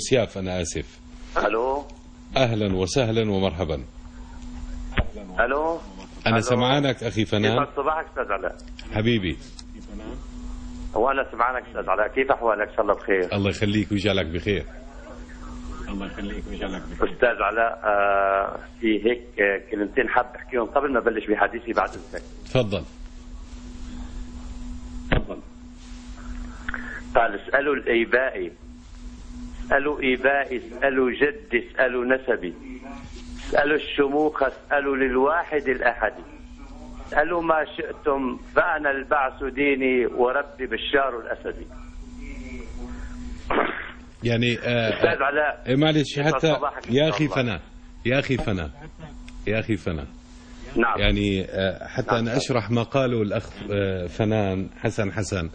سياف، أنا آسف. الو، أهلا وسهلا ومرحبا. الو، أنا سمعانك أخي فنان. يسعد صباحك أستاذ علاء حبيبي. وأنا سمعانك أستاذ علاء، كيف أحوالك؟ إن شاء الله بخير. الله يخليك ويجعلك بخير. أستاذ علاء، في هيك كلمتين حاب أحكيهم قبل ما أبلش بحديثي بعد إذنك. تفضل. قال: اسألوا الإيبائي، اسألوا إيبائي، اسألوا جدي، اسألوا نسبي، اسألوا الشموخ، اسألوا للواحد الأحد، اسألوا ما شئتم فأنا البعث ديني وربي بشار الأسدي. يعني أستاذ علاء، معلش حتى يا أخي فنان، يا أخي فنان نعم. يعني حتى نعم. أنا أشرح ما قاله الأخ فنان حسن،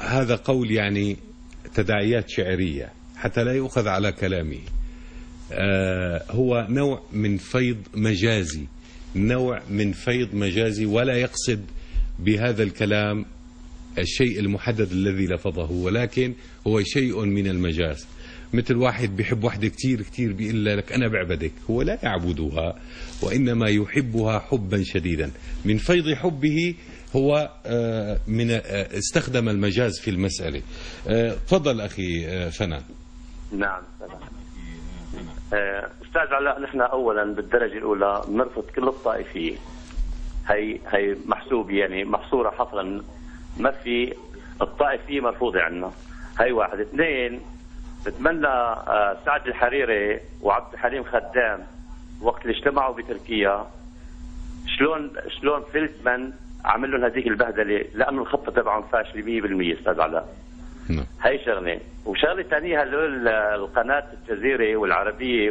هذا قول يعني تداعيات شعرية حتى لا يؤخذ على كلامه. هو نوع من فيض مجازي، ولا يقصد بهذا الكلام الشيء المحدد الذي لفظه، ولكن هو شيء من المجاز. مثل واحد بيحب واحدة كتير كتير بيقول لك أنا بعبدك، هو لا يعبدها وإنما يحبها حبا شديدا. من فيض حبه هو من استخدم المجاز في المسألة. تفضل أخي فنان. نعم. أستاذ علاء، نحن أولا بالدرجة الأولى نرفض كل الطائفية. هي محسوبة يعني محصورة حصرا، ما في الطائفية مرفوضة عنا. هي واحد. اثنين، بتمنى سعد الحريري وعبد الحليم خدام وقت اللي اجتمعوا بتركيا شلون فيلتمان عمل لهم هذيك البهدله، لانه الخطه تبعهم فاشله 100% استاذ علاء. هي شغله. وشغله ثانيه، هذول القناه الجزيره والعربيه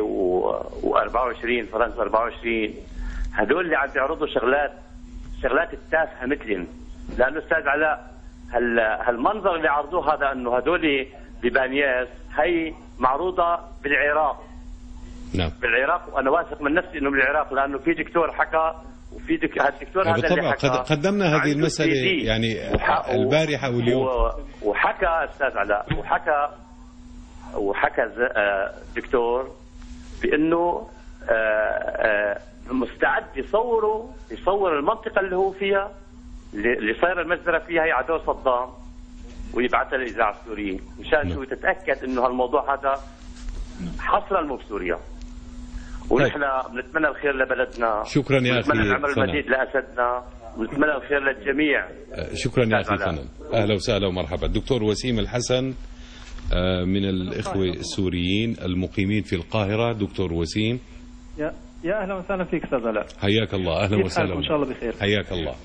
و24 فرنسا 24، هذول اللي عم بيعرضوا شغلات التافهه مثلهم. لانه استاذ علاء، هالمنظر اللي عرضوه هذا انه هذول ببانياس، هي معروضه بالعراق. نعم. بالعراق، وانا واثق من نفسي انه بالعراق، لانه في دكتور حكى، وفي الدكتور هذا اللي حكى. قدمنا هذه المسألة يعني البارحة واليوم. وحكى استاذ علاء، وحكى دكتور بانه مستعد يصور المنطقة اللي هو فيها، اللي صاير المجزرة فيها هي عدو صدام، ويبعثها للإذاعة السورية مشان شو تتأكد انه هالموضوع هذا حصرا مو بسوريا. ونحن بنتمنى الخير لبلدنا. شكرا يا أخي بنتمنى العمر المجيد لأسدنا، ونتمنى الخير للجميع. شكرا يا أخي فنان. أهلا وسهلا ومرحبا. الدكتور وسيم الحسن من الإخوة السوريين المقيمين في القاهرة. دكتور وسيم، يا أهلا وسهلا فيك أستاذ علاء. حياك الله. أهلا وسهلا. إن شاء الله بخير. حياك الله.